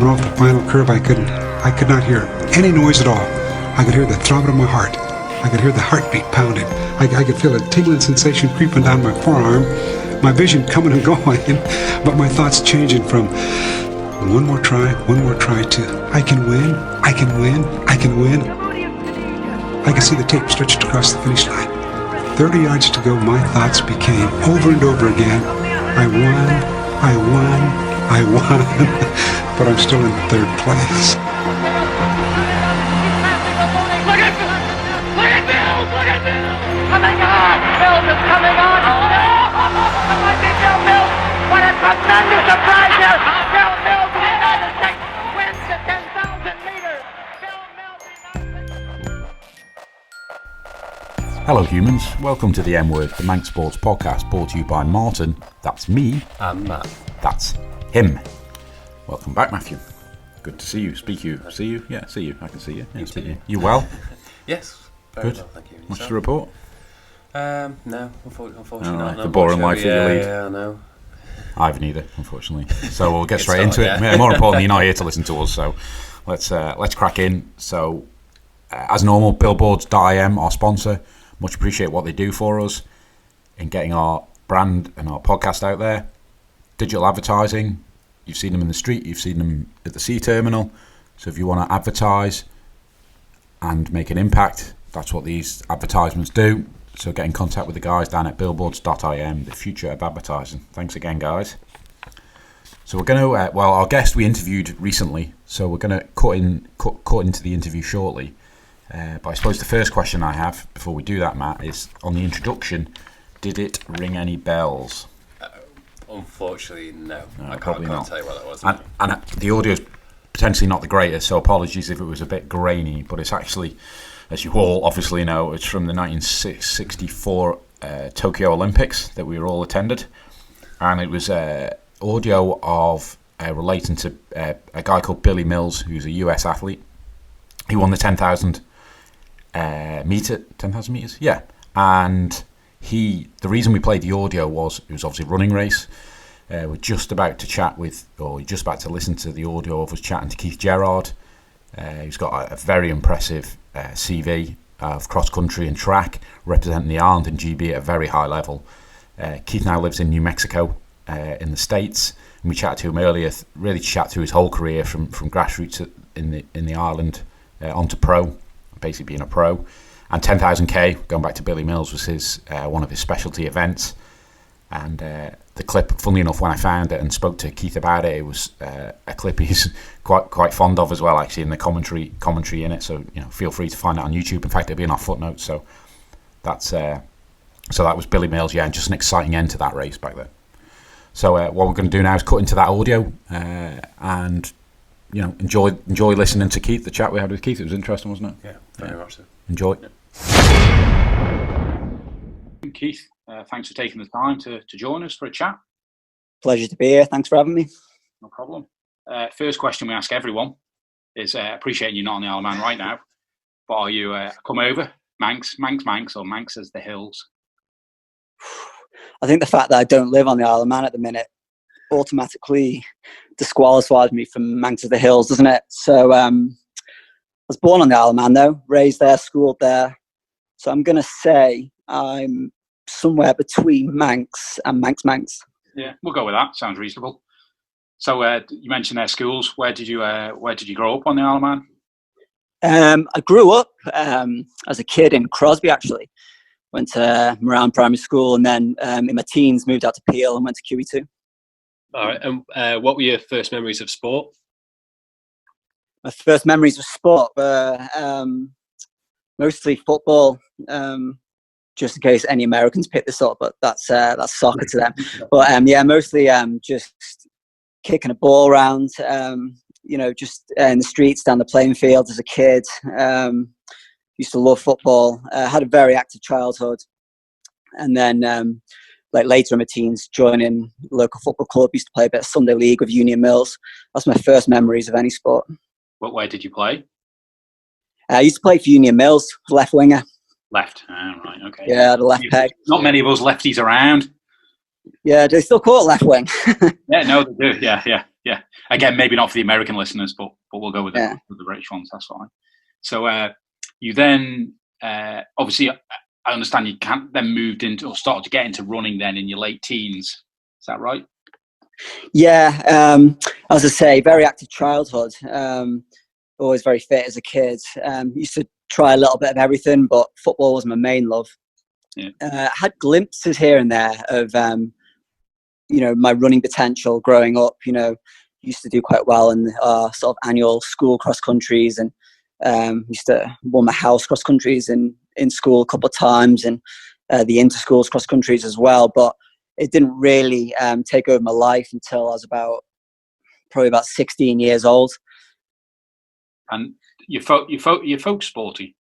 coming off the final curve, I could not hear any noise at all. I could hear the throbbing of my heart. I could hear the heartbeat pounding. I could feel a tingling sensation creeping down my forearm, my vision coming and going, but my thoughts changing from one more try to I can win, I can win, I can win. I could see the tape stretched across the finish line. 30 yards to go, my thoughts became over and over again, I won, I won, I won, but I'm still in third place. Coming on! Mills is coming on! It might be Bill Mills! What a tremendous surprise here! Bill Mills of the United States wins the 10,000 meters! Bill Mills... Hello humans, welcome to the M Word, the Manx Sports Podcast, brought to you by Martin, that's me, and Matt, that's him. Welcome back, Matthew. Good to see you, see you? Yeah, see you, I can see you. Yeah, speak you. You well? Yes, very good. well, thank you. Much to report? No, unfortunately not. The boring life that you lead. Yeah, I know. I haven't either, unfortunately. So we'll get straight into it. Yeah, more importantly, you're not here to listen to us, so let's crack in. So, as normal, Billboards.im, our sponsor, much appreciate what they do for us in getting our brand and our podcast out there. Digital advertising, you've seen them in the street, you've seen them at the sea terminal. So if you want to advertise and make an impact, that's what these advertisements do. So get in contact with the guys down at billboards.im, the future of advertising. Thanks again, guys. So we're going to, our guest we interviewed recently, so we're going to cut into the interview shortly. But I suppose the first question I have before we do that, Matt, is on the introduction, did it ring any bells? Unfortunately, no. I probably can't not. tell you what that was. And the audio's potentially not the greatest, so apologies if it was a bit grainy, but it's actually, as you all obviously know, it's from the 1964 Tokyo Olympics that we were all attended, and it was audio of relating to a guy called Billy Mills, who's a US athlete. He won the 10,000 meters, yeah. And the reason we played the audio was it was obviously a running race. We're just about to listen to the audio of us chatting to Keith Gerrard. He's got a very impressive CV of cross-country and track, representing the Ireland and GB at a very high level. Keith now lives in New Mexico in the States, and we chatted to him earlier, really chat through his whole career from grassroots in the Ireland onto pro, basically being a pro. And 10,000k, going back to Billy Mills, was his one of his specialty events. And the clip, funnily enough, when I found it and spoke to Keith about it, it was a clip he's quite fond of as well, actually, in the commentary in it. So feel free to find it on YouTube. In fact, it'll be in our footnotes. So that was Billy Mills, yeah, and just an exciting end to that race back then. So what we're going to do now is cut into that audio and enjoy listening to Keith. The chat we had with Keith, it was interesting, wasn't it? Yeah, very much so. Enjoy. Yeah. Keith, thanks for taking the time to join us for a chat. Pleasure to be here. Thanks for having me. No problem. First question we ask everyone is, appreciating you're not on the Isle of Man right now, but are you come over, Manx, or Manx as the hills? I think the fact that I don't live on the Isle of Man at the minute automatically disqualifies me from Manx of the Hills, doesn't it? So I was born on the Isle of Man, though, raised there, schooled there. So I'm going to say I'm somewhere between Manx and Manx. Yeah, we'll go with that. Sounds reasonable. So you mentioned their schools. Where did you grow up on the Isle of Man? I grew up as a kid in Crosby, actually. Went to Moran Primary School, and then in my teens moved out to Peel and went to QE2. All right, and what were your first memories of sport? My first memories of sport were mostly football. Just in case any Americans pick this up, but that's soccer to them. But mostly just kicking a ball around. Just in the streets, down the playing field as a kid. Used to love football. Had a very active childhood, and then later in my teens, joining local football club. Used to play a bit of Sunday league with Union Mills. That's my first memories of any sport. Where did you play? I used to play for Union Mills, left winger. Left. Oh, right, okay. Yeah, the left peg. Not many of us lefties around. Yeah, do they still call it left wing? Yeah, no, they do. Yeah. Yeah. Again, maybe not for the American listeners, but we'll go with Yeah. the British ones. That's fine. So you then obviously, I understand you then moved into or started to get into running then in your late teens. Is that right? Yeah, as I say, very active childhood. Always very fit as a kid. Used to try a little bit of everything, but football was my main love. Yeah. Had glimpses here and there of, my running potential growing up. Used to do quite well in sort of annual school cross countries, and used to won my house cross countries in school a couple of times, and the inter schools cross countries as well. But it didn't really take over my life until I was probably about 16 years old. And you're folk sporty?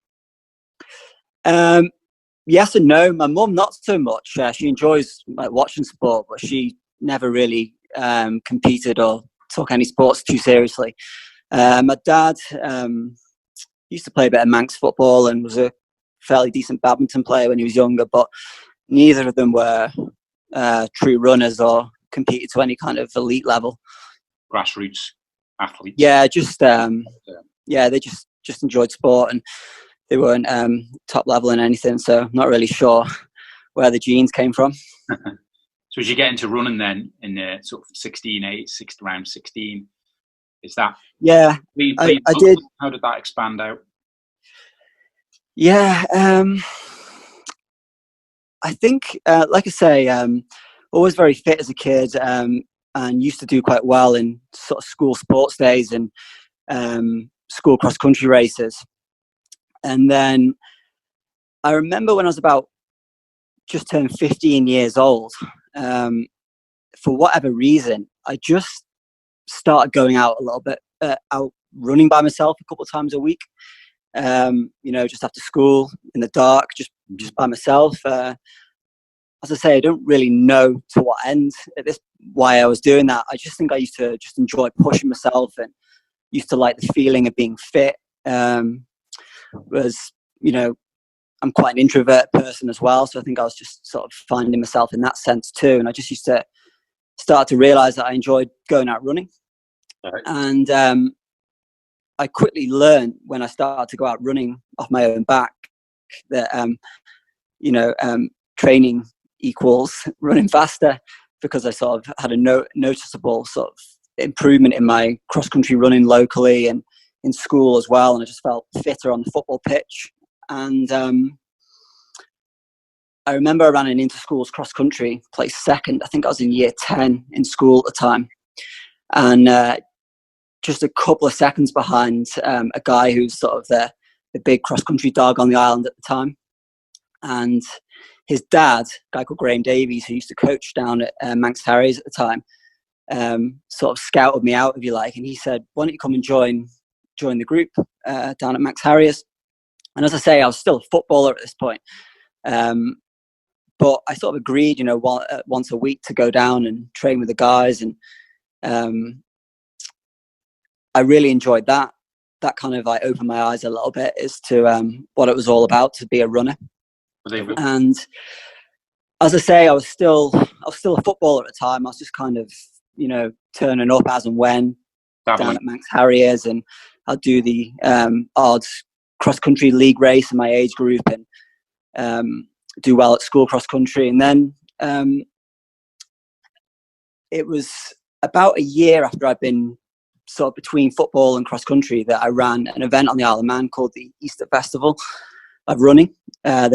Yes and no. My mum not so much. She enjoys watching sport, but she never really competed or took any sports too seriously. My dad used to play a bit of manx football and was a fairly decent badminton player when he was younger, but neither of them were true runners or competed to any kind of elite level. Grassroots athletes? Yeah, just they just enjoyed sport, and they weren't top level in anything, so not really sure where the genes came from. So as you get into running then in sort of around 16, is that? Yeah, I did. How did that expand out? Yeah, I think, like I say, always very fit as a kid, and used to do quite well in sort of school sports days and school cross country races. And then I remember when I was about just turned 15 years old, for whatever reason, I just started going out a little bit, out running by myself a couple of times a week. Just after school in the dark, just by myself. As I say, I don't really know to what end why I was doing that. I just think I used to just enjoy pushing myself and used to like the feeling of being fit. I'm quite an introvert person as well, so I think I was just sort of finding myself in that sense too. And I just used to start to realize that I enjoyed going out running. Right. And I quickly learned when I started to go out running off my own back that training equals running faster, because I sort of had a noticeable sort of improvement in my cross country running locally and in school as well, and I just felt fitter on the football pitch. And I remember I ran an inter-schools cross country, placed second. I think I was in year 10 in school at the time, and just a couple of seconds behind a guy who's sort of the big cross country dog on the island at the time. And his dad, a guy called Graham Davies, who used to coach down at Manx Harriers at the time, sort of scouted me out, if you like, and he said, "Why don't you come and join the group down at Manx Harriers?" And as I say, I was still a footballer at this point, but I sort of agreed, once a week to go down and train with the guys, and I really enjoyed that. That kind of like opened my eyes a little bit as to what it was all about to be a runner. And as I say, I was still a footballer at the time. I was just kind of, turning up as and when down at Manx Harriers, and I'd do the odd cross country league race in my age group, and do well at school cross country. And then it was about a year after I'd been sort of between football and cross country that I ran an event on the Isle of Man called the Easter Festival of Running. There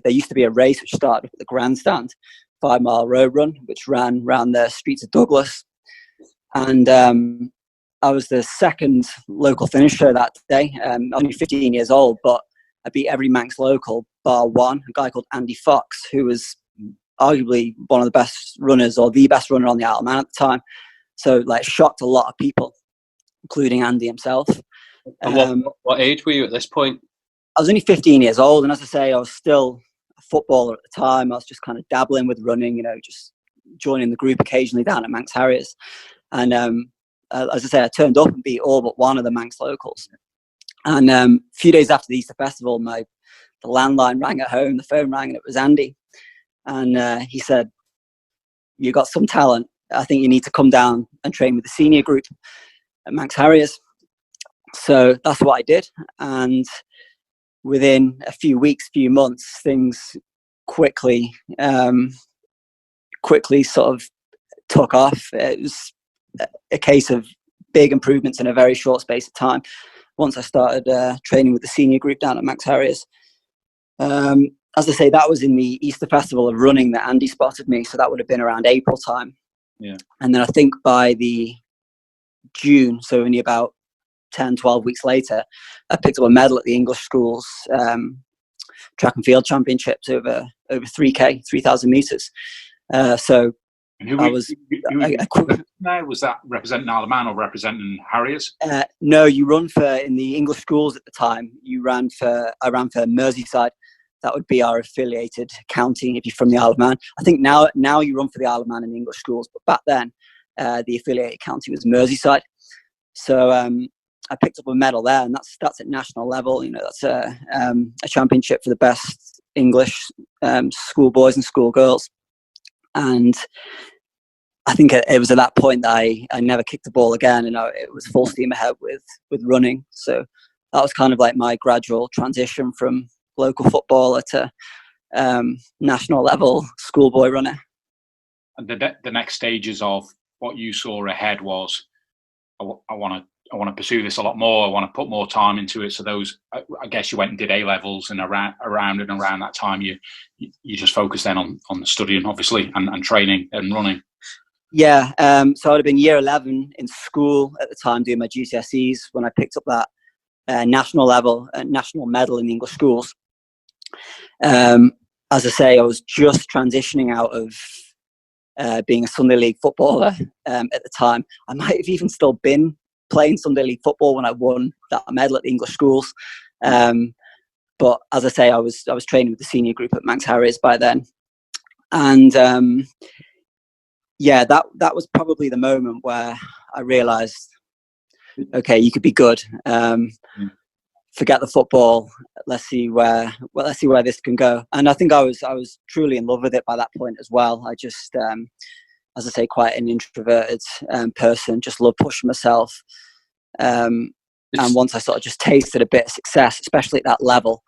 used to be a race which started up at the grandstand, 5 mile road run, which ran around the streets of Douglas. And I was the second local finisher that day. Only 15 years old, but I beat every Manx local bar one, a guy called Andy Fox, who was arguably one of the best runners, or the best runner on the Isle of Man at the time. So shocked a lot of people, including Andy himself. What age were you at this point? I was only 15 years old, and as I say, I was still a footballer at the time. I was just kind of dabbling with running, just joining the group occasionally down at Manx Harriers. And as I say, I turned up and beat all but one of the Manx locals. And a few days after the Easter Festival, the landline rang at home, the phone rang, and it was Andy. And he said, "You got some talent, I think you need to come down and train with the senior group at Manx Harriers. So that's what I did. And within a few weeks, few months, things quickly sort of took off. It was a case of big improvements in a very short space of time. Once I started training with the senior group down at Manx Harriers. As I say, that was in the Easter Festival of Running that Andy spotted me. So that would have been around April time. Yeah. And then I think by the June, so only about 10, 12 weeks later, I picked up a medal at the English schools track and field championships over 3K, 3,000 meters. So and who I was that representing Isle of Man or representing Harriers? No, you run for, in the English schools at the time, I ran for Merseyside. That would be our affiliated county if you're from the Isle of Man. I think now you run for the Isle of Man in the English schools, but back then the affiliated county was Merseyside. So I picked up a medal there, and that's at national level. You know, that's a championship for the best English schoolboys and schoolgirls. And I think it was at that point that I never kicked the ball again, and it was full steam ahead with running. So that was kind of like my gradual transition from local footballer to national level schoolboy runner. And the next stages of what you saw ahead was, I want to pursue this a lot more. I want to put more time into it. So those, I guess, you went and did A levels, and around that time, you just focused then on studying, obviously, and training and running. Yeah. So I'd have been year 11 in school at the time doing my GCSEs when I picked up that national level, national medal in the English schools. As I say, I was just transitioning out of being a Sunday League footballer at the time. I might have even still been playing Sunday League football when I won that medal at the English schools. But as I say, I was training with the senior group at Manx Harriers by then. And that was probably the moment where I realised, okay, you could be good. Forget the football. Let's see where this can go. And I think I was truly in love with it by that point as well. I just, as I say, quite an introverted person. Just love pushing myself. And once I sort of just tasted a bit of success, especially at that level,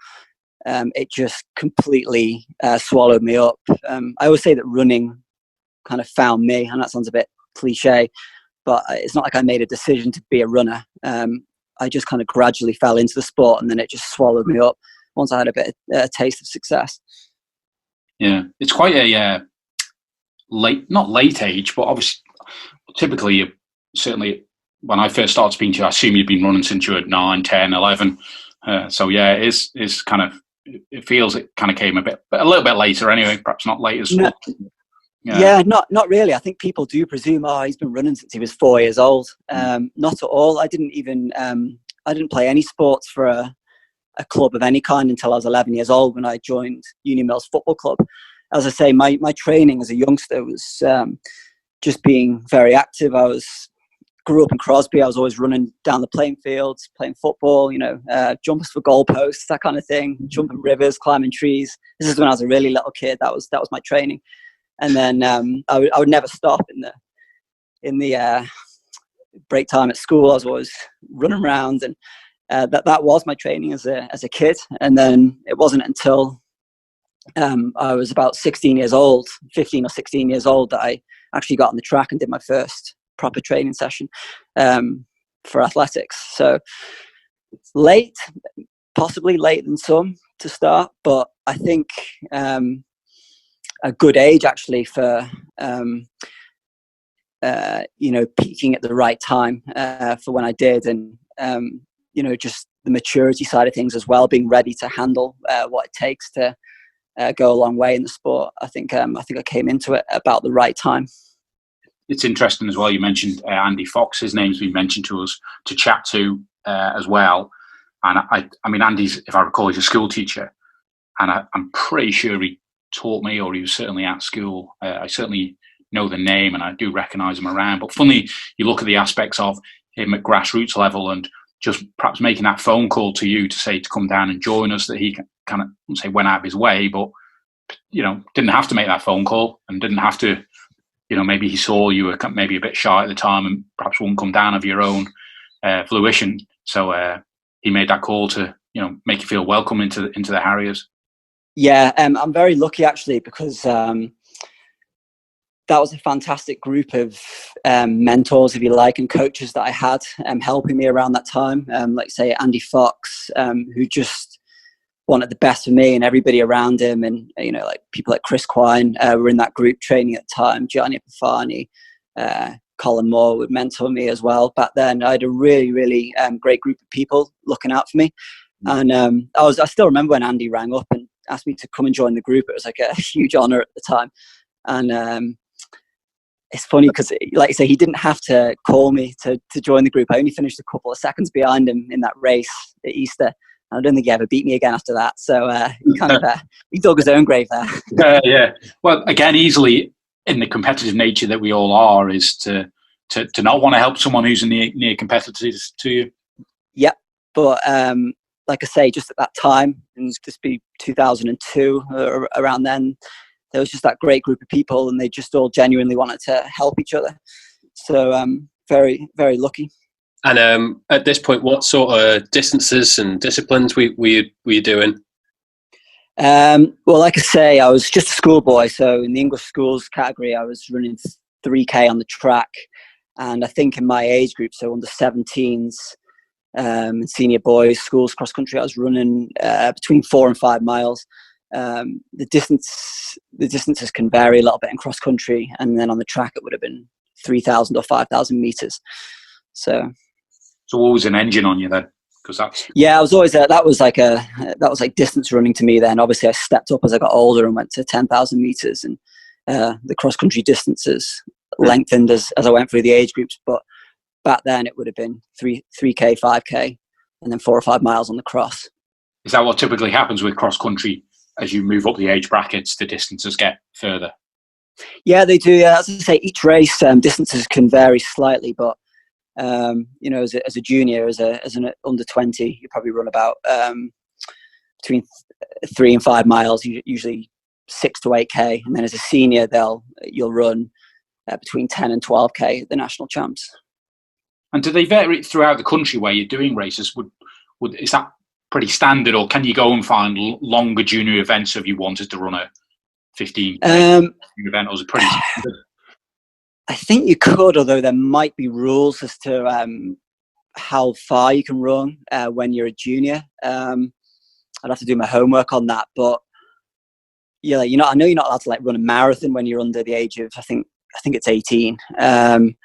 it just completely swallowed me up. I always say that running kind of found me, and that sounds a bit cliche, but it's not like I made a decision to be a runner. I just kind of gradually fell into the sport, and then it just swallowed me up once I had a bit of taste of success. Yeah, it's quite a not late age, but obviously, typically, certainly when I first started speaking to you, I assume you'd been running since you were 9, 10, 11. So yeah, it is kind of, it feels it kind of came a little bit later anyway, perhaps not late as well. Yeah, not really. I think people do presume, he's been running since he was 4 years old. Not at all. I didn't play any sports for a club of any kind until I was 11 years old when I joined Union Mills Football Club. As I say, my training as a youngster was just being very active. Grew up in Crosby. I was always running down the playing fields, playing football, jumpers for goalposts, that kind of thing, jumping rivers, climbing trees. This is when I was a really little kid. That was my training. And then I would never stop in the break time at school. I was always running around, and that was my training as a kid. And then it wasn't until I was about 15 or 16 years old, that I actually got on the track and did my first proper training session for athletics. So late, possibly later than some to start, but I think a good age actually for peaking at the right time for when I did, and just the maturity side of things as well, being ready to handle what it takes to go a long way in the sport. I think I came into it about the right time. It's interesting as well. You mentioned Andy Fox. His name's been mentioned to us to chat to as well. And I mean, Andy's, if I recall, he's a school teacher, and I'm pretty sure he taught me, or he was certainly at school. I certainly know the name, and I do recognise him around. But funny, you look at the aspects of him at grassroots level, and just perhaps making that phone call to you to say to come down and join us, that he kind of, I wouldn't say went out of his way, but didn't have to make that phone call and didn't have to maybe he saw you were maybe a bit shy at the time and perhaps wouldn't come down of your own fruition. So he made that call to, make you feel welcome into the Harriers. Yeah, I'm very lucky actually, because that was a fantastic group of mentors, if you like, and coaches that I had helping me around that time. Like say Andy Fox, who just wanted the best for me and everybody around him, and like people like Chris Quine were in that group training at the time. Gianni Epifani, Colin Moore would mentor me as well. Back then, I had a really, really great group of people looking out for me, and I still remember when Andy rang up and asked me to come and join the group. It was like a huge honor at the time, and it's funny because, like I say, he didn't have to call me to join the group. I only finished a couple of seconds behind him in that race at Easter. I don't think he ever beat me again after that. So he dug his own grave there. Yeah. Well, again, easily in the competitive nature that we all are, is to not want to help someone who's near competitors to you. Yep. But like I say, just at that time, and this be 2002 or around then, there was just that great group of people, and they just all genuinely wanted to help each other. So very, very lucky. And at this point, what sort of distances and disciplines were you doing? Well, like I say, I was just a schoolboy. So in the English schools category, I was running 3K on the track. And I think in my age group, so under 17s, senior boys, schools cross country, I was running between 4 and 5 miles. The distances can vary a little bit in cross country, and then on the track it would have been 3,000 or 5,000 meters. So always an engine on you then, because that's I was always that was like distance running to me then. Obviously I stepped up as I got older and went to 10,000 meters, and the cross country distances lengthened as I went through the age groups. But back then it would have been 3K, 5K, and then 4 or 5 miles on the cross. Is that what typically happens with cross country? As you move up the age brackets, the distances get further. Yeah, they do. As I say, each race distances can vary slightly, but as a junior, as an under 20, you probably run about between 3 and 5 miles, usually 6 to 8K, and then as a senior, you'll run between 10 and 12K at the national champs. And do they vary throughout the country where you're doing races? Is that pretty standard, or can you go and find longer junior events if you wanted to run a 15 event, or is it pretty standard? I think you could, although there might be rules as to how far you can run when you're a junior. I'd have to do my homework on that, but yeah, I know you're not allowed to run a marathon when you're under the age of, I think it's 18. I'm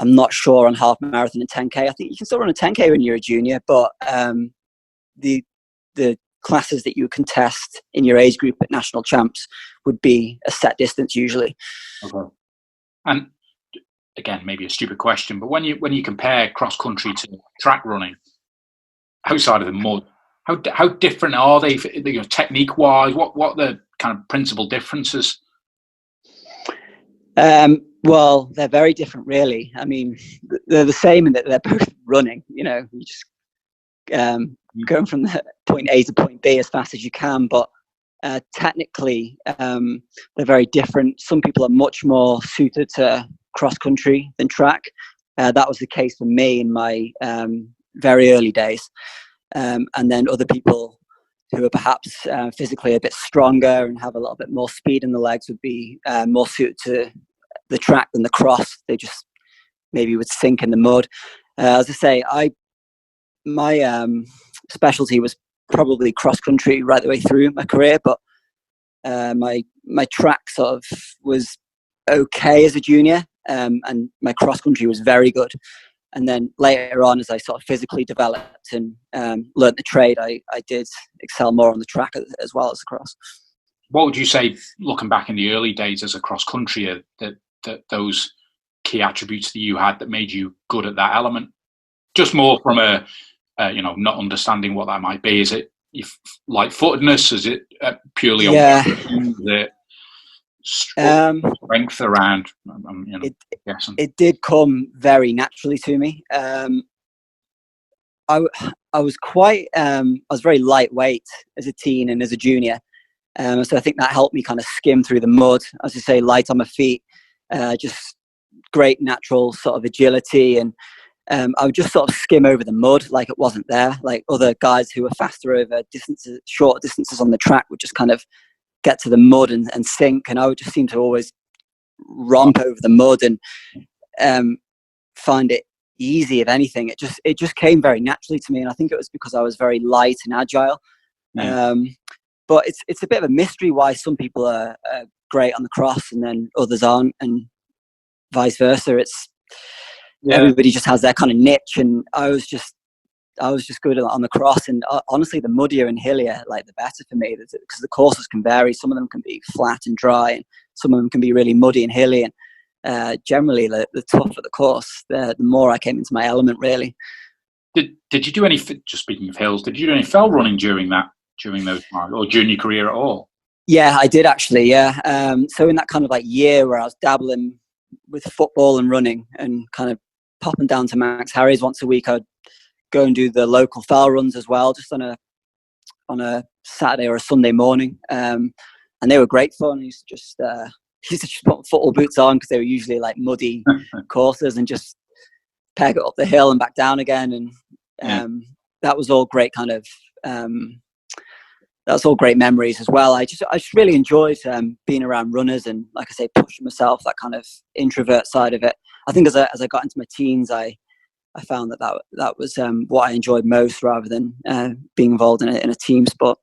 not sure on half marathon and 10K. I think you can still run a 10K when you're a junior, but the classes that you contest in your age group at national champs would be a set distance usually. Okay. And again, maybe a stupid question, but when you compare cross country to track running outside of the mud, how different are they? Technique wise, what are the kind of principal differences? Well, they're very different, really. I mean, they're the same in that they're both running. You just going from the point A to point B as fast as you can, but technically they're very different. Some people are much more suited to cross country than track. That was the case for me in my very early days, and then other people who are perhaps physically a bit stronger and have a little bit more speed in the legs would be more suited to the track than the cross. They just maybe would sink in the mud. As I say, my specialty was probably cross country right the way through my career, but my track sort of was okay as a junior, and my cross country was very good. And then later on, as I sort of physically developed and learnt the trade, I did excel more on the track as well as the cross. What would you say, looking back in the early days as a cross country, that those key attributes that you had that made you good at that element? Just more from a not understanding what that might be. Is it light-footedness? Is it purely on strength around? It did come very naturally to me. I was very lightweight as a teen and as a junior, so I think that helped me kind of skim through the mud, as I say, light on my feet. just great natural sort of agility, and I would just sort of skim over the mud like it wasn't there. Like other guys who were faster over distances, short distances on the track would just kind of get to the mud and sink, and I would just seem to always romp over the mud and find it easy. If anything, it just came very naturally to me, and I think it was because I was very light and agile. But it's a bit of a mystery why some people are great on the cross and then others aren't, and vice versa. Everybody just has their kind of niche, and I was just good on the cross. And honestly, the muddier and hillier, like, the better for me, because the courses can vary. Some of them can be flat and dry, and some of them can be really muddy and hilly. And generally, the tougher the course, the more I came into my element, really. Did you do any? Just speaking of hills, did you do any fell running during those times, or during your career at all? Yeah, I did actually. Yeah. So in that kind of like year where I was dabbling with football and running and kind of popping down to Max Harry's once a week, I'd go and do the local fell runs as well, just on a Saturday or a Sunday morning. And they were great fun. I used to just put football boots on, because they were usually like muddy courses, and just peg it up the hill and back down again. And that was all great kind of that's all great memories as well. I just really enjoyed being around runners and, like I say, pushing myself, that kind of introvert side of it. I think as I got into my teens, I found that was what I enjoyed most, rather than being involved in a team sport.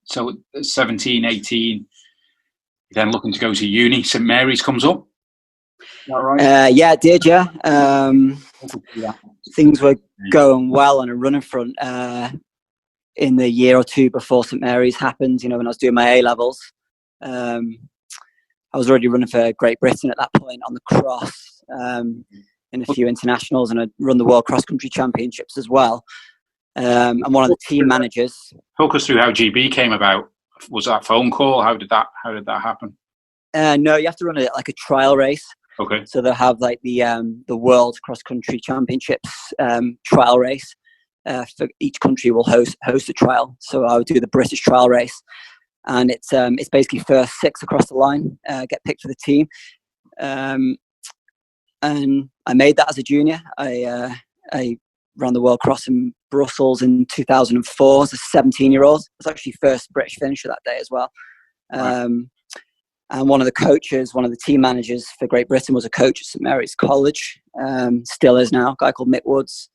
So 17, 18, then looking to go to uni. St Mary's comes up. Is that right? Yeah, it did, yeah. Things were going well on a running front in the year or two before St Mary's happened. When I was doing my A-levels, I was already running for Great Britain at that point on the cross, in a few internationals, and I'd run the World Cross Country Championships as well. And one of the team managers. Talk us through how GB came about. Was that phone call? How did that happen? No, you have to run it like a trial race. Okay. So they'll have like the World Cross Country Championships trial race. For each country will host a trial. So I would do the British trial race, and it's basically first 6 across the line get picked for the team. And I made that as a junior. I ran the World Cross in Brussels in 2004 as a 17-year-old. I was actually first British finisher that day as well. Right. And one of the team managers for Great Britain was a coach at St Mary's College, still is now, a guy called Mick Woods.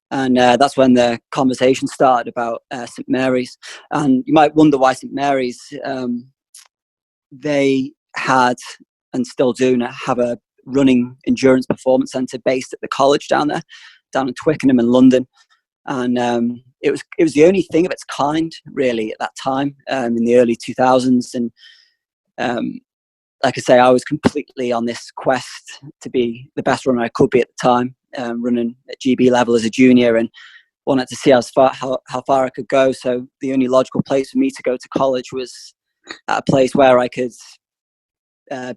And that's when the conversation started about St Mary's. And you might wonder why St Mary's. They had, and still do now, have a running endurance performance centre based at the college down in Twickenham in London. And it was the only thing of its kind really at that time, in the early 2000s. And like I say, I was completely on this quest to be the best runner I could be at the time, running at GB level as a junior, and wanted to see how far I could go. So the only logical place for me to go to college was at a place where I could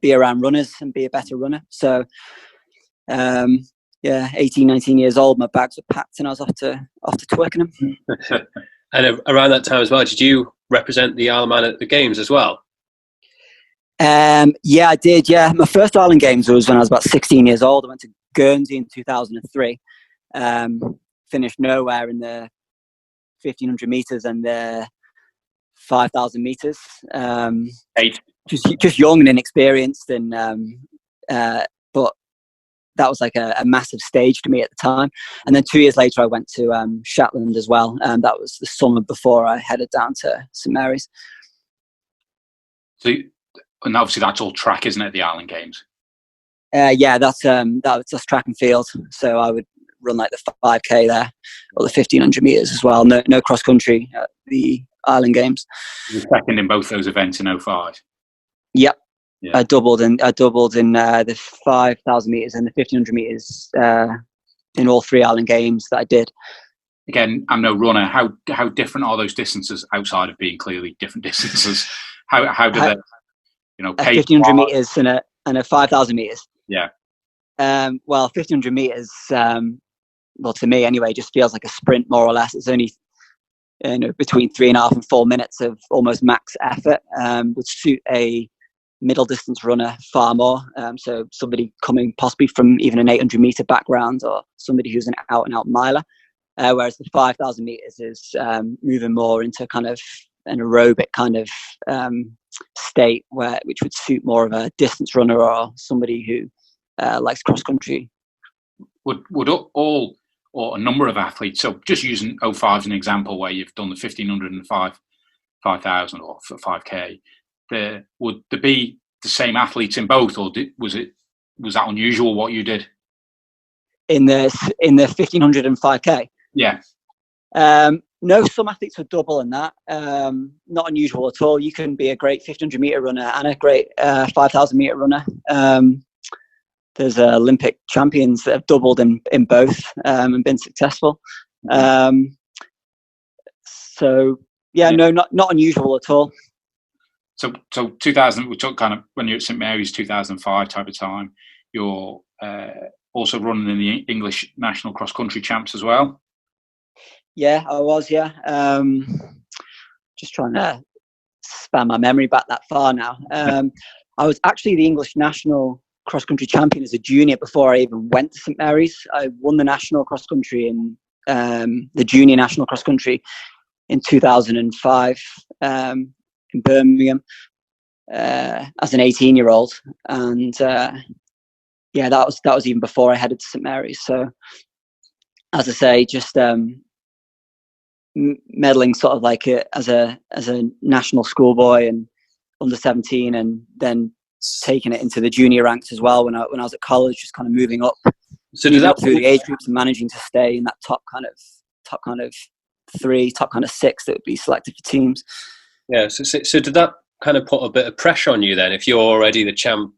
be around runners and be a better runner. So 18, 19 years old, my bags were packed and I was off to Twickenham. And around that time as well, did you represent the Isle of Man at the Games as well? Yeah, I did. Yeah, my first Island Games was when I was about 16 years old. I went to Guernsey in 2003. Finished nowhere in the 1500 meters and the 5,000 meters. Just young and inexperienced, and but that was like a massive stage to me at the time. And then 2 years later, I went to Shetland as well. That was the summer before I headed down to St Mary's. So, and obviously that's all track, isn't it? The Island Games. Yeah, that's track and field. So I would run like the 5K there, or the 1500 meters as well. No cross country at the Island Games. You were second in both those events in 2005. Yep. Yeah. I doubled in the 5,000 meters and the 1500 meters in all 3 Island Games that I did. Again, I'm no runner. How different are those distances outside of being clearly different distances? How do they, 1500 meters and a 5,000 meters? Yeah. Well, 1500 meters, well, to me anyway, just feels like a sprint more or less. It's only between 3.5 and 4 minutes of almost max effort, would suit a middle distance runner far more. So somebody coming possibly from even an 800 meter background, or somebody who's an out and out miler. Whereas the 5,000 meters is moving more into kind of an aerobic kind of state, which would suit more of a distance runner or somebody who likes cross country. Would all or a number of athletes, so just using 05 as an example, where you've done the 1,500 and 5,000 or 5K, would there be the same athletes in both, or was that unusual what you did in the 1,500 and 5K? Yeah. No, some athletes would double in that. Not unusual at all. You can be a great 1,500 meter runner and a great 5,000 meter runner. There's Olympic champions that have doubled in both and been successful. So yeah, no, not unusual at all. So 2000, we took kind of when you're at St Mary's, 2005 type of time. You're also running in the English national cross country champs as well. Yeah, I was. Yeah, just trying to span my memory back that far now. I was actually the English national cross country champion as a junior before I even went to St Mary's. I won the national cross country in the junior national cross country in 2005 in Birmingham as an 18-year-old, and yeah, that was even before I headed to St Mary's. So, as I say, just medaling sort of like as a national schoolboy and under 17, and then taking it into the junior ranks as well when I was at college, just kind of moving up, up through the age groups and managing to stay in that top kind of 3, top kind of 6 that would be selected for teams. Yeah. So did that kind of put a bit of pressure on you then, if you're already the champ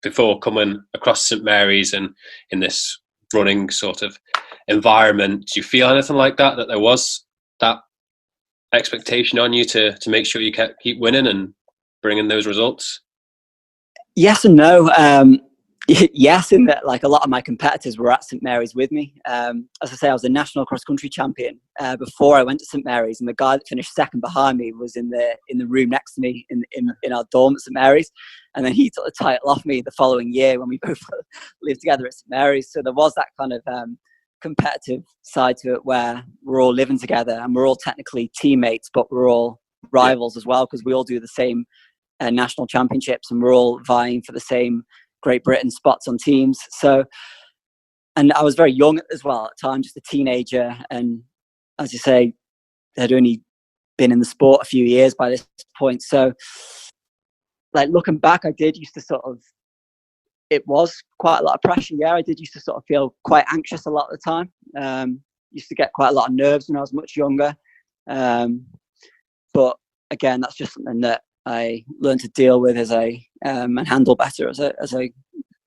before coming across St Mary's and in this running sort of environment? Do you feel anything like that there was that expectation on you to make sure you keep winning and bringing those results? Yes and no. Yes, in that like a lot of my competitors were at St Mary's with me. As I say, I was a national cross country champion before I went to St Mary's, and the guy that finished second behind me was in the room next to me in our dorm at St Mary's, and then he took the title off me the following year when we both lived together at St Mary's. So there was that kind of competitive side to it where we're all living together and we're all technically teammates, but we're all rivals as well, because we all do the same national championships and we're all vying for the same Great Britain spots on teams. So, and I was very young as well at the time, just a teenager, and as you say, had only been in the sport a few years by this point. So, like looking back, I did used to sort of, it was quite a lot of pressure. Yeah, I did used to sort of feel quite anxious a lot of the time. Used to get quite a lot of nerves when I was much younger. But again, that's just something that I learned to deal with as I and handle better as I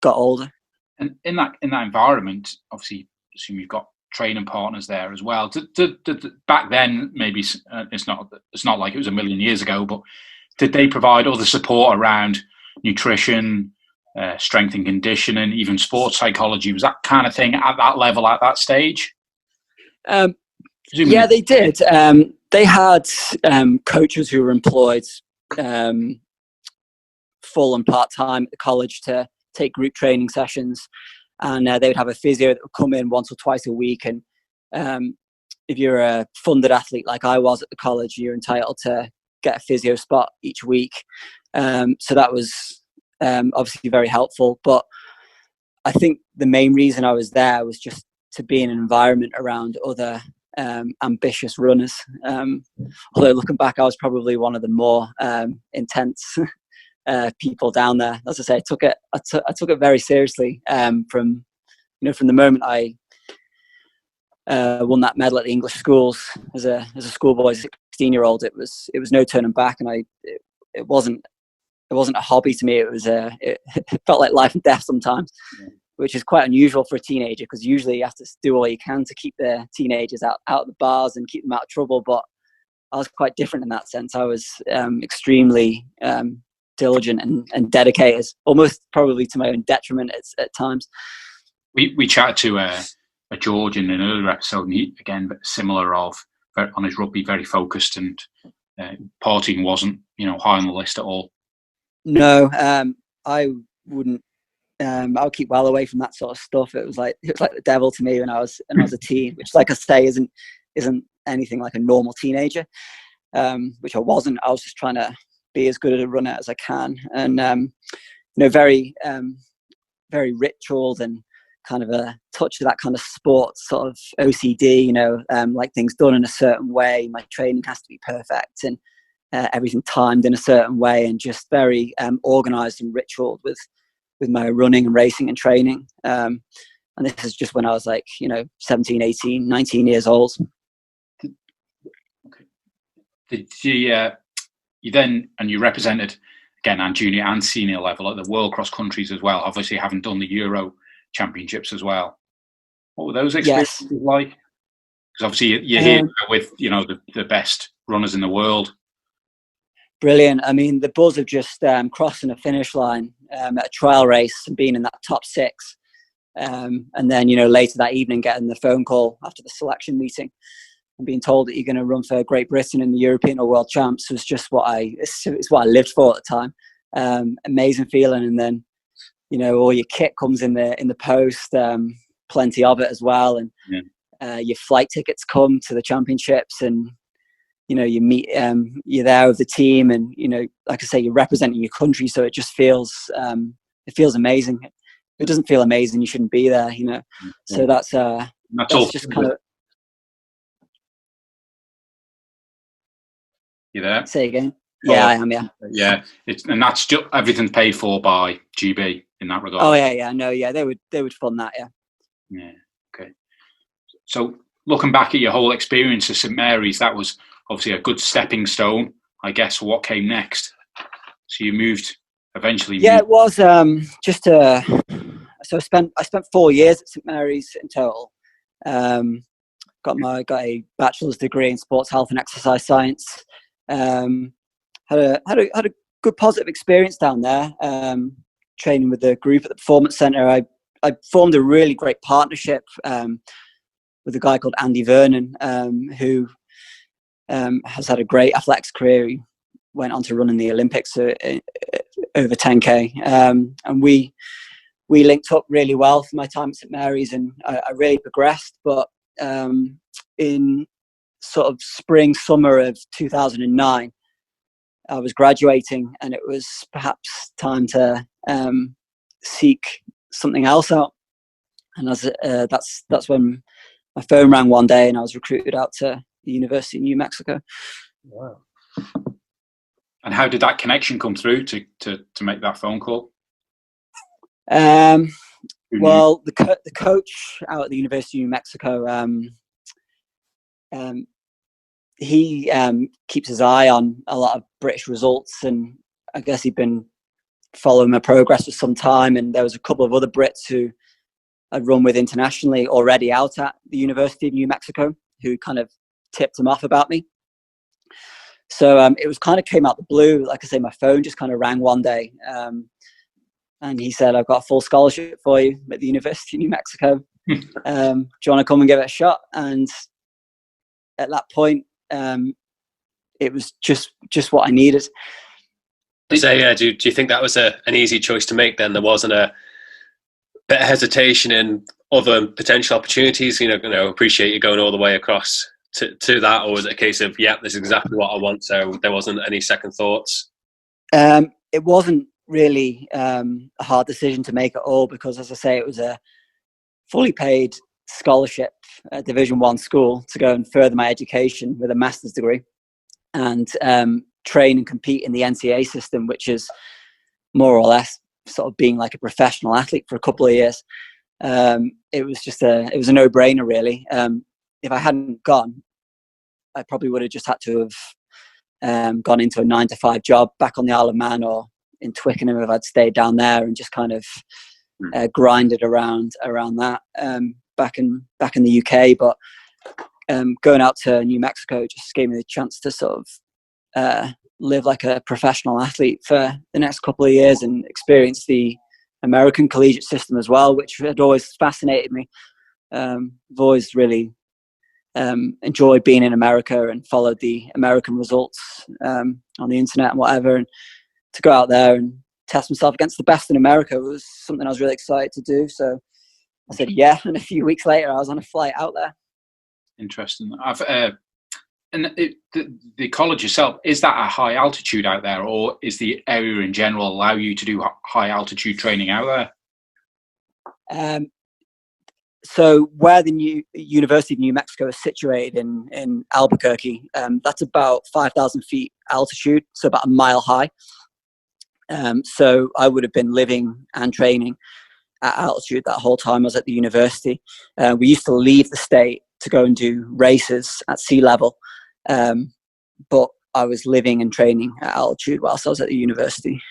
got older. And in that environment, obviously, assume you've got training partners there as well. Back then, maybe it's not like it was a million years ago, but did they provide all the support around nutrition, strength and conditioning, even sports psychology? Was that kind of thing at that level at that stage? Yeah, they did. They had coaches who were employed full and part-time at the college to take group training sessions, and they would have a physio that would come in once or twice a week. And if you're a funded athlete like I was at the college, you're entitled to get a physio spot each week. So that was obviously very helpful. But I think the main reason I was there was just to be in an environment around other ambitious runners. Although looking back, I was probably one of the more intense people down there. As I say, I took it very seriously from the moment I won that medal at the English schools as a schoolboy, 16-year-old. It was no turning back, and it wasn't a hobby to me. It felt like life and death sometimes. Yeah. Which is quite unusual for a teenager, because usually you have to do all you can to keep the teenagers out of the bars and keep them out of trouble. But I was quite different in that sense. I was extremely diligent and dedicated, almost probably to my own detriment at times. We chatted to a George in an earlier episode, and he, again, similar on his rugby, very focused, and partying wasn't high on the list at all. No, I wouldn't. I'll keep well away from that sort of stuff. It was like the devil to me when I was a teen, which, like I say, isn't anything like a normal teenager. Which I wasn't. I was just trying to be as good a runner as I can, and very very ritualed and kind of a touch of that kind of sports sort of OCD. Like things done in a certain way. My training has to be perfect and everything timed in a certain way, and just very organized and ritualed with my running and racing and training. And this is just when I was like 17, 18, 19 years old. Did you then, and you represented again on junior and senior level at the World Cross Countries as well, obviously having done the Euro Championships as well. What were those experiences like? Because obviously you're here with the best runners in the world. Brilliant. I mean, the buzz of just crossing a finish line at a trial race and being in that top 6, and then later that evening getting the phone call after the selection meeting and being told that you're going to run for Great Britain in the European or World Champs was just it's what I lived for at the time. Amazing feeling. And then all your kit comes in the post, plenty of it as well, and your flight tickets come to the championships, and you meet you're there with the team, and like I say, you're representing your country, so it just feels amazing. If it doesn't feel amazing, you shouldn't be there. So that's just kind of. You there? Say again. Yeah, I am. Yeah. Yeah, and that's just everything's paid for by GB in that regard. Oh yeah, no, yeah, they would fund that. Yeah. Yeah. Okay. So looking back at your whole experience at St Mary's, that was obviously a good stepping stone, I guess, for what came next. So you moved eventually. Yeah, it was just so I spent 4 years at St Mary's in total. Got a bachelor's degree in sports health and exercise science. Had a good positive experience down there. Training with the group at the Performance Centre, I formed a really great partnership with a guy called Andy Vernon, who has had a great athletics career. He went on to run in the Olympics over 10K, and we linked up really well for my time at St Mary's, and I really progressed. But in sort of summer of 2009, I was graduating, and it was perhaps time to seek something else out. And that's when my phone rang one day, and I was recruited out to the University of New Mexico. Wow! And how did that connection come through to make that phone call? Well, the coach out at the University of New Mexico, he keeps his eye on a lot of British results, and I guess he'd been following my progress for some time. And there was a couple of other Brits who I'd run with internationally already out at the University of New Mexico, who kind of tipped him off about me. So it was kind of came out the blue. Like I say, my phone just kind of rang one day, and he said, "I've got a full scholarship for you at the University of New Mexico. Do you want to come and give it a shot?" And at that point, it was just what I needed. Do you think that was an easy choice to make then? There wasn't a bit of hesitation in other potential opportunities? Appreciate you going all the way across to that, or was it a case of, yeah, this is exactly what I want, so there wasn't any second thoughts? It wasn't really a hard decision to make at all, because, as I say, it was a fully paid scholarship at Division 1 school to go and further my education with a master's degree, and train and compete in the NCAA system, which is more or less sort of being like a professional athlete for a couple of years. It was a no-brainer, really. If I hadn't gone, I probably would have just had to have gone into a 9-to-5 job back on the Isle of Man or in Twickenham if I'd stayed down there and just kind of grinded around that back in the UK. But going out to New Mexico just gave me the chance to sort of live like a professional athlete for the next couple of years and experience the American collegiate system as well, which had always fascinated me. I've always really enjoyed being in America and followed the American results on the internet and whatever. And to go out there and test myself against the best in America was something I was really excited to do. So I said yeah, and a few weeks later I was on a flight out there. Interesting. The college itself, is that a high altitude out there, or is the area in general allow you to do high altitude training out there? So where the University of New Mexico is situated in Albuquerque, that's about 5,000 feet altitude, so about a mile high. So I would have been living and training at altitude that whole time I was at the university. We used to leave the state to go and do races at sea level, but I was living and training at altitude whilst I was at the university.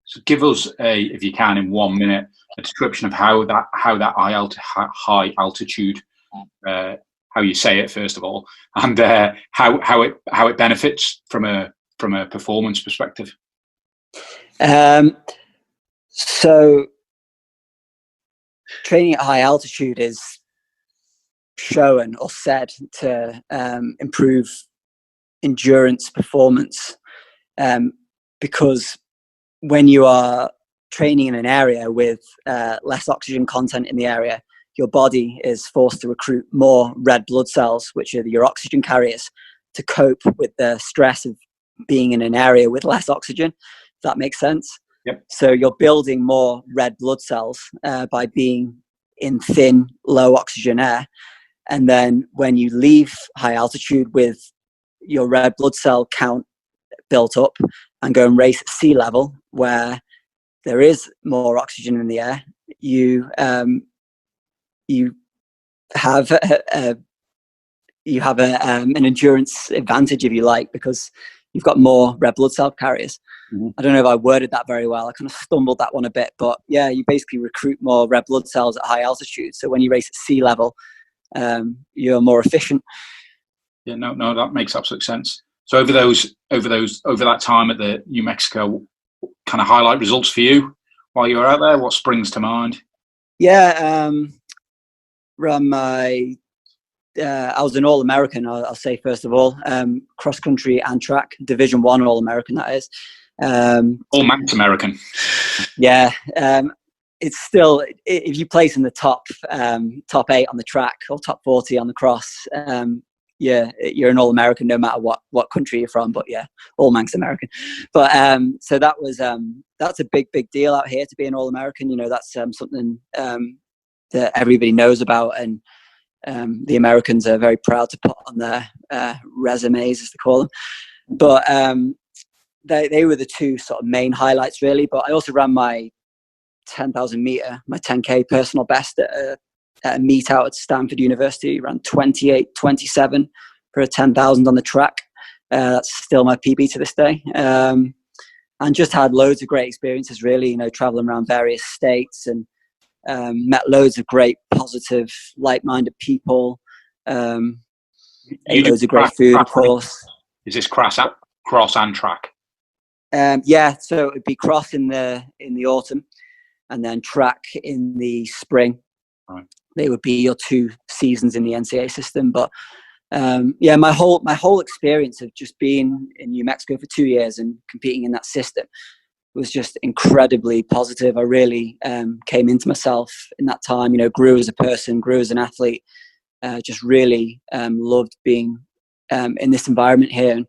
So give us if you can, in 1 minute, a description of how that high altitude, how you say it first of all, and how it benefits from a performance perspective. So training at high altitude is shown or said to improve endurance performance, because when you are training in an area with less oxygen content in the area, your body is forced to recruit more red blood cells, which are your oxygen carriers, to cope with the stress of being in an area with less oxygen. If that makes sense. Yep. So you're building more red blood cells by being in thin, low oxygen air. And then when you leave high altitude with your red blood cell count built up and go and race at sea level, where there is more oxygen in the air, you have an endurance advantage, if you like, because you've got more red blood cell carriers. Mm-hmm. I don't know if I worded that very well. I kind of stumbled that one a bit, but yeah, you basically recruit more red blood cells at high altitude. So when you race at sea level, you're more efficient. Yeah, no, that makes absolute sense. So over that time at the New Mexico, kind of highlight results for you while you were out there? What springs to mind? Yeah, ran my. I was an All-American. I'll say first of all, cross country and track, Division 1 All-American. That is. All manx American. Yeah, it's still, if you place in the top 8 on the track or top 40 on the cross, yeah, you're an All-American no matter what country you're from. But yeah, all manx American. But so that was that's a big deal out here to be an All-American. You know, that's something that everybody knows about, and the Americans are very proud to put on their resumes, as they call them. But they were the two sort of main highlights, really. But I also ran my 10,000 meter, my 10K personal best at a meet out at Stanford University. Ran 28:27 for a 10,000 on the track. That's still my PB to this day. And just had loads of great experiences, really. You know, traveling around various states and met loads of great, positive, like-minded people. Ate loads of great food, of course. Is this cross and track? Yeah, so it'd be cross in the autumn, and then track in the spring. Right. They would be your 2 seasons in the NCAA system. But yeah, my whole experience of just being in New Mexico for 2 years and competing in that system was just incredibly positive. I really came into myself in that time. You know, grew as a person, grew as an athlete. Just really loved being in this environment here. And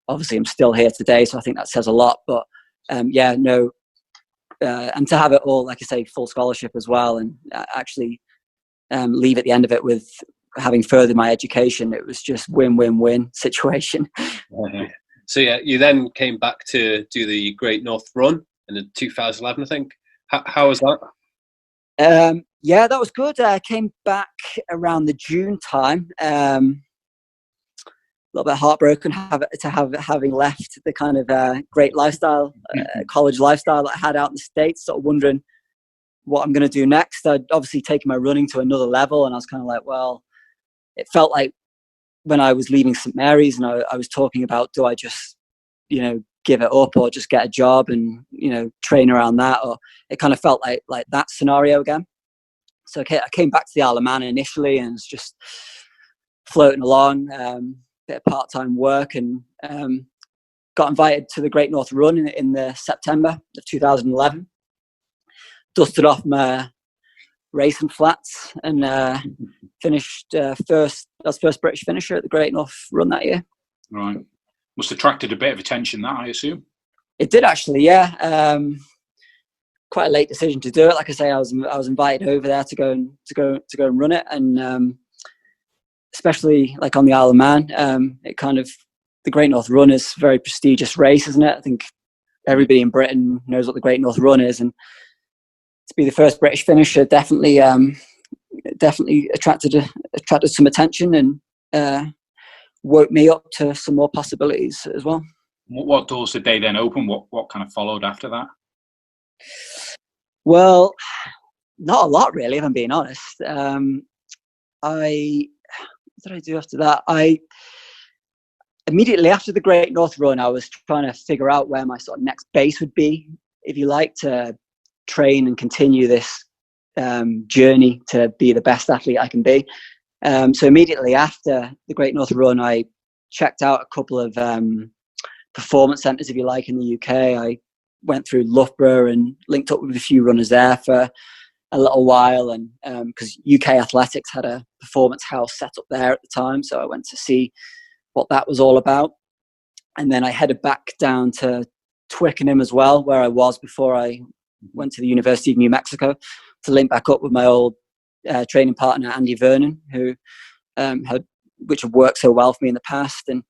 obviously, I'm still here today, so I think that says a lot. But yeah, no, and to have it all, like I say, full scholarship as well, and actually leave at the end of it with having furthered my education, it was just win-win-win situation. So yeah, you then came back to do the Great North Run in 2011, I think. How was that? Yeah, that was good. I came back around the June time. A little bit heartbroken having left the kind of great lifestyle, college lifestyle that I had out in the States, sort of wondering what I'm going to do next. I'd obviously taken my running to another level, and I was kind of like, well, it felt like when I was leaving St. Mary's and I was talking about, do I just, you know, give it up or just get a job and, you know, train around that? Or it kind of felt like that scenario again. So I came back to the Isle of Man initially and was just floating along, bit of part-time work, and got invited to the Great North Run in the September of 2011. Dusted off my racing flats and finished first. I was first British finisher at the Great North Run that year. Right. Must have attracted a bit of attention, that, I assume. It did actually, yeah. Quite a late decision to do it. Like I say, I was invited over there to go and run it, and especially like on the Isle of Man, it kind of, the Great North Run is a very prestigious race, isn't it? I think everybody in Britain knows what the Great North Run is, and to be the first British finisher definitely attracted some attention and woke me up to some more possibilities as well. What doors did they then open? What kind of followed after that? Well, not a lot really, if I'm being honest. What did I do after that? Immediately after the Great North Run, I was trying to figure out where my sort of next base would be, if you like, to train and continue this journey to be the best athlete I can be. So immediately after the Great North Run, I checked out a couple of performance centres, if you like, in the UK. I went through Loughborough and linked up with a few runners there for a little while, and because UK Athletics had a performance house set up there at the time, so I went to see what that was all about. And then I headed back down to Twickenham as well, where I was before I went to the University of New Mexico, to link back up with my old training partner Andy Vernon, who had worked so well for me in the past, and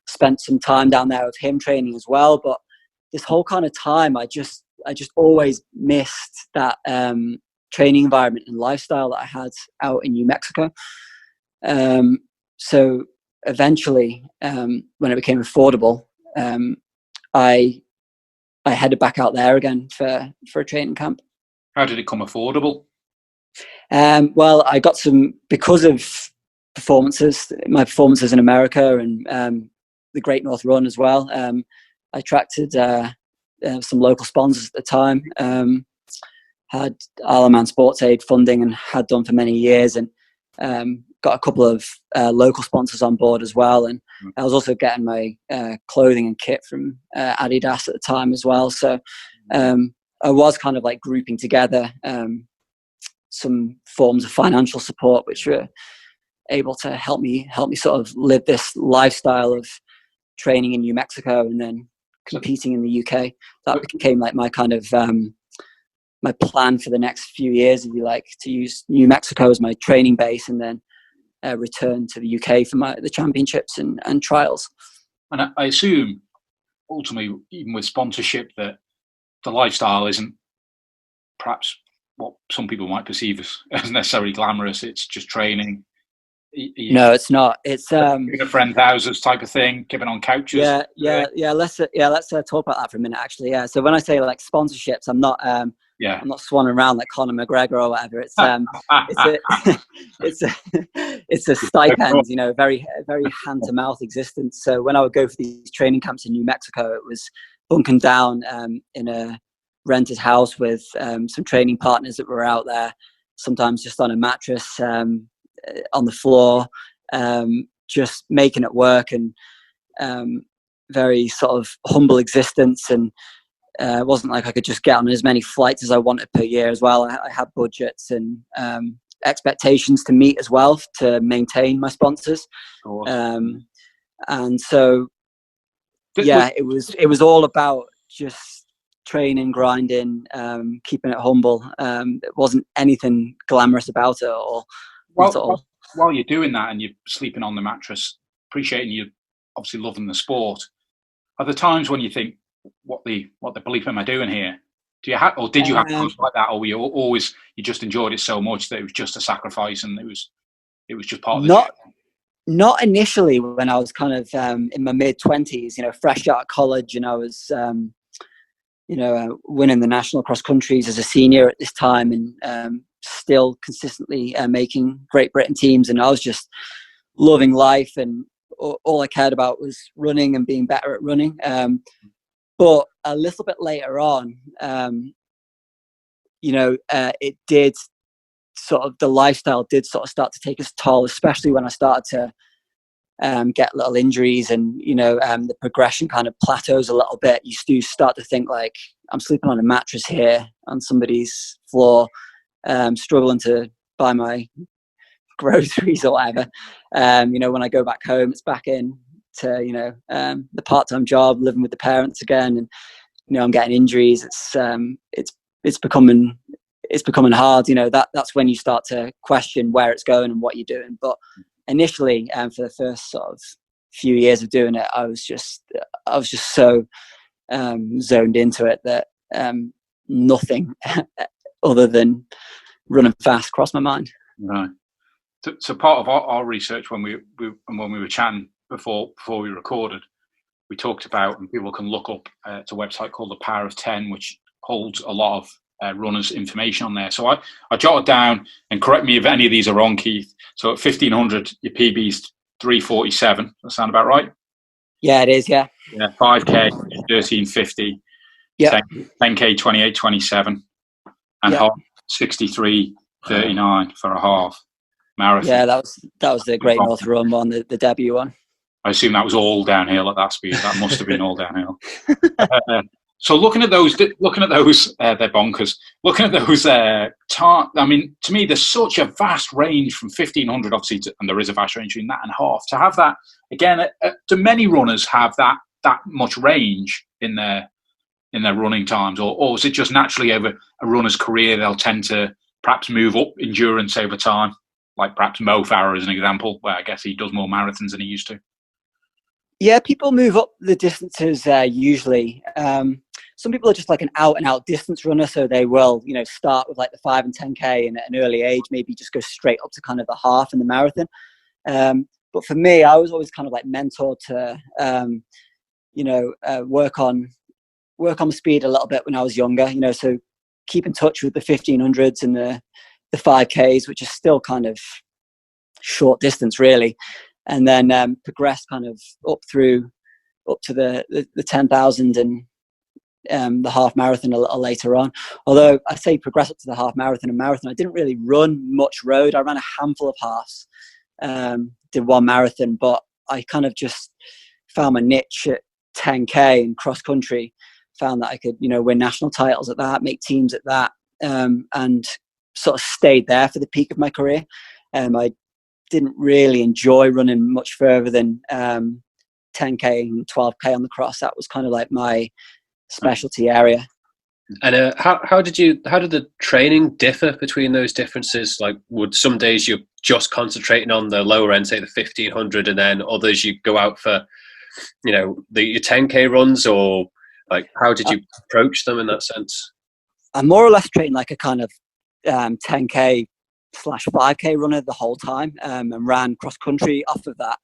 spent some time down there with him training as well. But this whole kind of time, I just always missed that training environment and lifestyle that I had out in New Mexico. So eventually, when it became affordable, I headed back out there again for a training camp. How did it come affordable? Well, I got some, because of my performances in America and the Great North Run as well. I attracted some local sponsors at the time. Had Isle of Man Sports Aid funding and had done for many years, and got a couple of local sponsors on board as well. And I was also getting my clothing and kit from Adidas at the time as well. So I was kind of like grouping together some forms of financial support, which were able to help me sort of live this lifestyle of training in New Mexico and then competing in the UK. That became like my kind of my plan for the next few years, if you like, to use New Mexico as my training base, and then return to the UK for the championships and trials. And I assume, ultimately, even with sponsorship, that the lifestyle isn't perhaps what some people might perceive as necessarily glamorous. It's just training. No, it's not. It's in a friend's houses type of thing, giving on couches. Yeah. Let's talk about that for a minute, actually. Yeah. So when I say like sponsorships, I'm not I'm not swanning around like Conor McGregor or whatever. It's it's a stipend, you know, very very hand to mouth existence. So when I would go for these training camps in New Mexico, it was bunking down in a rented house with some training partners that were out there, sometimes just on a mattress on the floor, just making it work, and very sort of humble existence. And it wasn't like I could just get on as many flights as I wanted per year as well. I had budgets and expectations to meet as well to maintain my sponsors. And so, it was all about just training, grinding, keeping it humble. It wasn't anything glamorous about it at all. While you're doing that and you're sleeping on the mattress, appreciating you obviously loving the sport, are there times when you think, what the bleep am I doing here? Do you have, or did you have times like that, or were you just enjoyed it so much that it was just a sacrifice and it was just part of the journey? Not initially, when I was kind of in my mid-20s, you know, fresh out of college, and I was winning the national cross countries as a senior at this time, and still consistently making Great Britain teams, and I was just loving life, and all I cared about was running and being better at running. But a little bit later on, it did sort of, the lifestyle did sort of start to take its toll, especially when I started to get little injuries, and the progression kind of plateaus a little bit. You do start to think like, I'm sleeping on a mattress here on somebody's floor, struggling to buy my groceries or whatever. When I go back home, it's back in to the part-time job, living with the parents again, and I'm getting injuries. It's becoming hard. That's when you start to question where it's going and what you're doing. But initially, for the first sort of few years of doing it, I was just so zoned into it that nothing other than running fast crossed my mind. Right. So part of our research when we were chatting before we recorded, we talked about, and people can look up, it's a website called The Power of 10, which holds a lot of runners' information on there. So I jotted down, and correct me if any of these are wrong, Keith. So at 1500, your PB's 3:47. Does that sound about right? Yeah, it is. Yeah. Yeah. 5K 13:50. Yeah. 10K 28:27, and half 63:39 for a half marathon. Yeah, that was the Great North Run one, the debut one. I assume that was all downhill at that speed. That must have been all downhill. So looking at those, they're bonkers. Looking at those, I mean, to me, there's such a vast range from 1500, obviously, and there is a vast range between that and half. To have that again, do many runners have that much range in their running times, or is it just naturally over a runner's career they'll tend to perhaps move up endurance over time, like perhaps Mo Farah as an example, where I guess he does more marathons than he used to? Yeah, people move up the distances usually. Some people are just like an out and out distance runner, so they will, start with like the 5 and 10K and at an early age, maybe just go straight up to kind of the half and the marathon. But for me, I was always kind of like mentored to, work on speed a little bit when I was younger. So keep in touch with the 1500s and the 5Ks, which is still kind of short distance, really. And then progress kind of up to the 10,000 and the half marathon a little later on. Although I say progress up to the half marathon and marathon, I didn't really run much road. I ran a handful of halves, did one marathon, but I kind of just found my niche at 10K and cross country. Found that I could, win national titles at that, make teams at that, and sort of stayed there for the peak of my career. I didn't really enjoy running much further than 10K and 12K on the cross. That was kind of like my specialty area. And how did the training differ between those differences? Like, would some days you're just concentrating on the lower end, say the 1500, and then others you go out for, your 10K runs, or like how did you approach them in that sense? I more or less trained like a kind of 10K/5K runner the whole time, and ran cross country off of that,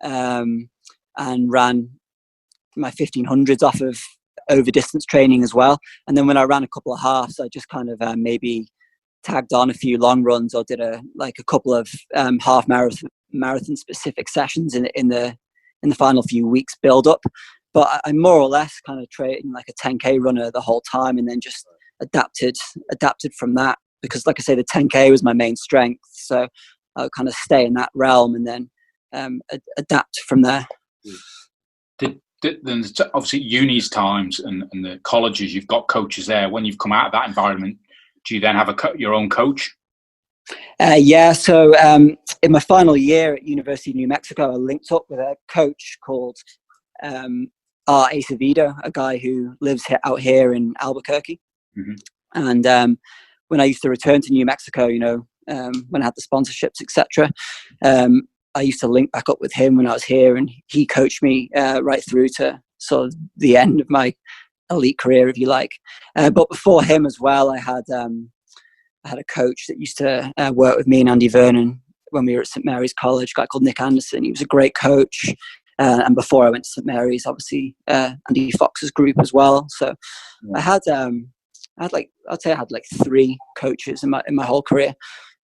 and ran my 1500s off of over distance training as well. And then when I ran a couple of halves, I just kind of maybe tagged on a few long runs, or did a couple of half marathon specific sessions in the final few weeks build up. But I more or less kind of trained like a 10K runner the whole time, and then just adapted from that, because like I say, the 10K was my main strength, so I would kind of stay in that realm and then adapt from there. Then obviously uni's times and the colleges, you've got coaches there. When you've come out of that environment, do you then have your own coach? Yeah, so in my final year at University of New Mexico, I linked up with a coach called R. Acevedo, a guy who lives out here in Albuquerque. Mm-hmm. And when I used to return to New Mexico, when I had the sponsorships, etc., I used to link back up with him when I was here, and he coached me right through to sort of the end of my elite career, if you like. But before him as well, I had a coach that used to work with me and Andy Vernon when we were at St. Mary's College, a guy called Nick Anderson. He was a great coach. And before I went to St. Mary's, obviously, Andy Fox's group as well. So I had like 3 coaches in my whole career.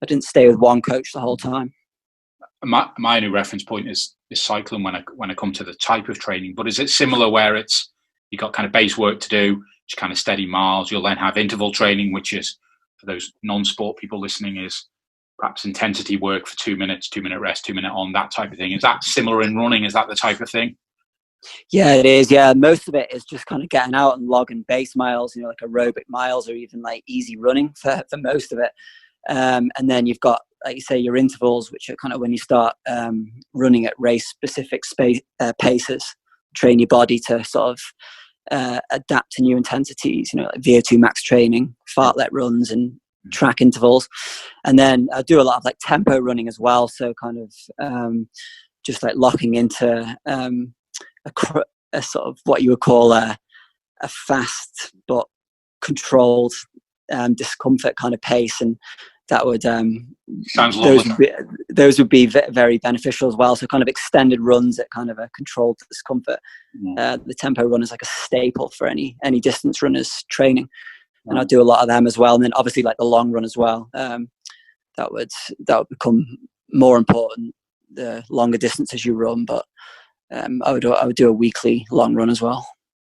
I didn't stay with one coach the whole time. My only reference point is cycling when I come to the type of training. But is it similar where it's you got kind of base work to do, just kind of steady miles? You'll then have interval training, which is, for those non-sport people listening, is perhaps intensity work for 2 minutes, 2 minute rest, 2 minute on, that type of thing. Is that similar in running? Is that the type of thing? Yeah, it is. Yeah, most of it is just kind of getting out and logging base miles, like aerobic miles, or even like easy running for most of it. And then you've got, like you say, your intervals, which are kind of when you start running at race-specific paces, train your body to sort of adapt to new intensities, like VO2 max training, fartlek runs, and track intervals. And then I do a lot of like tempo running as well, so kind of just like locking into a sort of what you would call a fast but controlled discomfort kind of pace, and that would sounds lovely. Those would be very beneficial as well. So kind of extended runs at kind of a controlled discomfort. The tempo run is like a staple for any distance runners training, and I do a lot of them as well. And then obviously like the long run as well. That would become more important the longer distances you run, but I would do a weekly long run as well.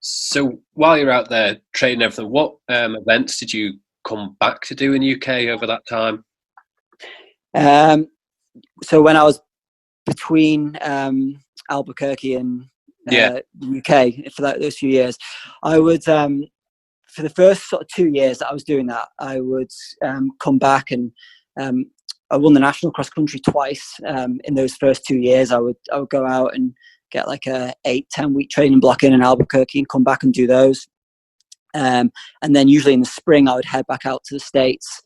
So while you're out there training everything, what events did you come back to do in UK over that time? So when I was between Albuquerque and the UK for those few years, I would for the first sort of 2 years that I was doing that, I would come back, and I won the national cross country twice. In those first 2 years, I would go out and get like a 8-10 week training block in Albuquerque and come back and do those. And then usually in the spring, I would head back out to the States,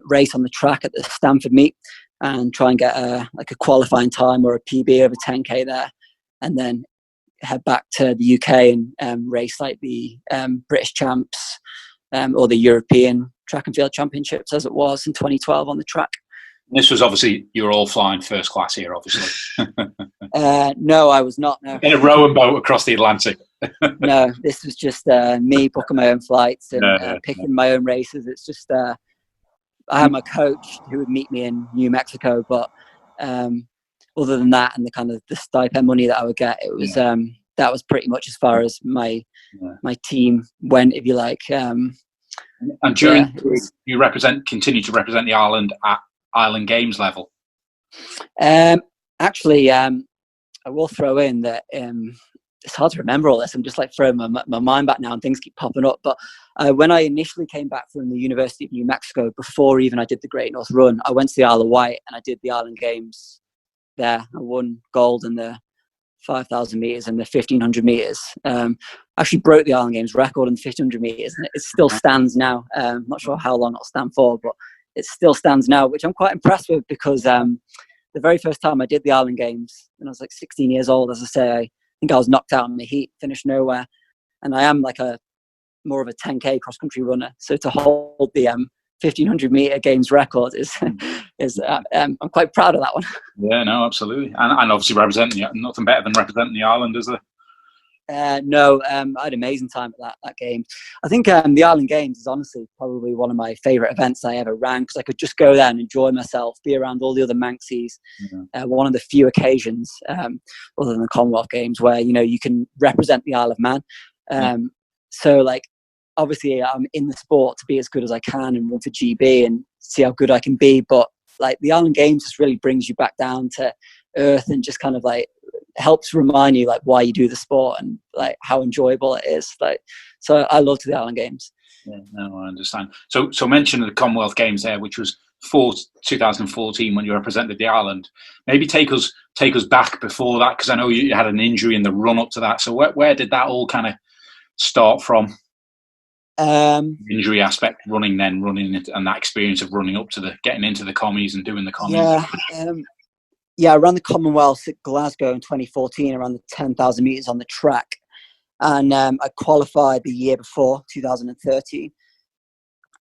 race on the track at the Stanford meet, and try and get a qualifying time or a PB over 10K there, and then head back to the UK and race like the British champs or the European track and field championships, as it was in 2012 on the track. This was obviously, you were all flying first class here, obviously. No, I was not. No. In a rowing boat across the Atlantic. No, this was just me booking my own flights and picking my own races. It's just I had my coach who would meet me in New Mexico, but other than that and the kind of the stipend money that I would get, it was that was pretty much as far as my team went, if you like. And during you continue to represent the island at Island Games level? Actually, I will throw in that it's hard to remember all this. I'm just like throwing my mind back now, and things keep popping up. But when I initially came back from the University of New Mexico, before even I did the Great North Run, I went to the Isle of Wight and I did the Island Games there. I won gold in the 5,000 meters and the 1,500 meters. Actually broke the Island Games record in the 1,500 meters, and it still stands now. Not sure how long it'll stand for, but it still stands now, which I'm quite impressed with, because the very first time I did the Island Games, when I was like 16 years old, as I say, I think I was knocked out in the heat, finished nowhere. And I am like more of a 10K cross-country runner. So to hold the 1,500 meter games record is I'm quite proud of that one. Yeah, no, absolutely. And obviously representing, nothing better than representing the island, is there? No, I had an amazing time at that game. I think the Island Games is honestly probably one of my favourite events I ever ran, because I could just go there and enjoy myself, be around all the other Manxies. One of the few occasions, other than the Commonwealth Games, where you can represent the Isle of Man. So like, obviously I'm in the sport to be as good as I can and run for GB and see how good I can be, but like the Island Games just really brings you back down to earth and just kind of like helps remind you like why you do the sport and like how enjoyable it is. Like, so I love the Island Games. Yeah, no, I understand. So mention the Commonwealth Games there, which was 2014 when you represented the island. Maybe take us back before that, because I know you had an injury in the run up to that. So where did that all kind of start from? Injury aspect, running it, and that experience of running up to getting into the commies and doing the commies. I ran the Commonwealth at Glasgow in 2014 around the 10,000 meters on the track, and I qualified the year before, 2013.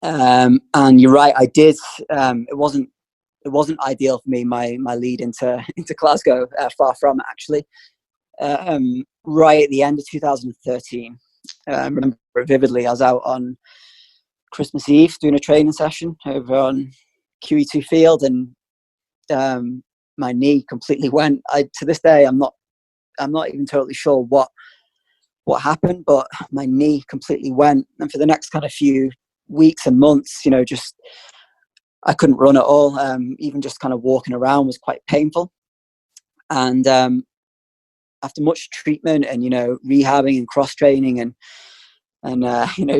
And you're right, I did. It wasn't ideal for me. My lead into Glasgow, far from it, actually. Right at the end of 2013, I remember it vividly. I was out on Christmas Eve doing a training session over on QE2 field, and my knee completely went. To this day, I'm not even totally sure what happened, but my knee completely went. And for the next kind of few weeks and months, just I couldn't run at all. Even just kind of walking around was quite painful. And after much treatment and, rehabbing and cross training and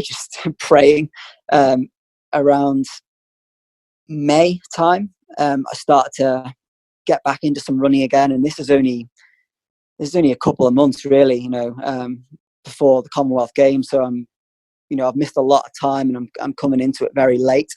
just praying, around May time, I started to get back into some running again. And this is only a couple of months really, before the Commonwealth Games. So I've missed a lot of time, and I'm coming into it very late.